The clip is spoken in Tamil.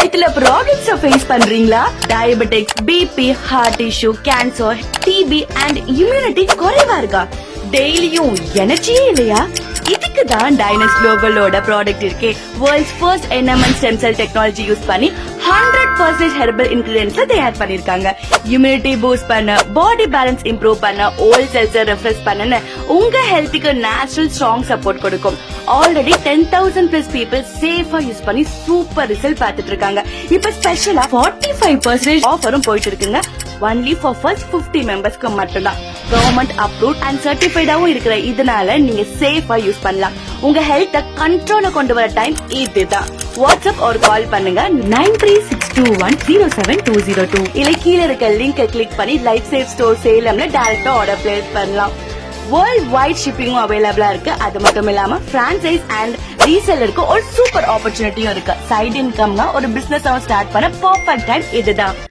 வயித்துல ப்ராப்ளம்ஸ் ஃபேஸ் பண்றீங்களா? Diabetics, BP, heart issue, cancer, TB and immunity குறைவா இருக்கா? டெய்லியும் எனர்ஜியே இல்லையா? இதுக்கு தான் டைனஸ் குளோபலோட ப்ராடக்ட் இருக்கே. World's first NMN stem cell technology use பண்ணி 100% ஹெர்பல் இன்கிரிடியன்ட்ஸ்ல தயார் பண்ணிருக்காங்க. இம்யூனிட்டி பூஸ்ட் பண்ண, பாடி பேலன்ஸ் இம்ப்ரூவ் பண்ண, ஓல்ட் செல்ஸ் ரெஃப்ரெஷ் பண்ண, உங்க ஹெல்த்துக்கு நேச்சுரல் ஸ்ட்ராங் சப்போர்ட் கொடுக்கும். ஆல்ரெடி 10,000+ பீப்புள் சேஃபா யூஸ் பண்ணி சூப்பர் ரிசல்ட் பார்த்துட்டு இருக்காங்க. இப்ப ஸ்பெஷலா 45% ஆஃபரும் போயிட்டு இருக்குங்க. ஒன்லி ஃபார் ஃபர்ஸ்ட் 50 மெம்பர்ஸ்க்கு மட்டும்தான். கவர்மெண்ட் அப்ரூவ்ட் அண்ட் சர்டிஃபைடாவும் இருக்கிற இதனால நீங்க சேஃபா யூஸ் பண்ணலாம். உங்க ஹெல்த்த கண்ட்ரோல கொண்டு வர டைம் இதுதான். வாட்ஸ்அப் ஒரு கால் பண்ணுங்க 9362107202 இல்ல கீழ இருக்க லிங்க் கிளிக் பண்ணி லைஃப் சேவ் ஸ்டோர் சேலம்ல டைரக்டா ஆர்டர் பிளேஸ் பண்ணலாம். வேர்ல்ட் வைட் ஷிப்பிங்கும் அவைலபிளா இருக்கு. அது மட்டும் இல்லாம பிரான்சைஸ் அண்ட் ரீசெல்லருக்கு ஒரு சூப்பர் ஆப்பர்ச்சுனிட்டியும் இருக்கு. சைடு இன்கம்னா ஒரு பிசினஸ் ஸ்டார்ட் பண்ண பர்ஃபெக்ட் டைம் இதுதான்.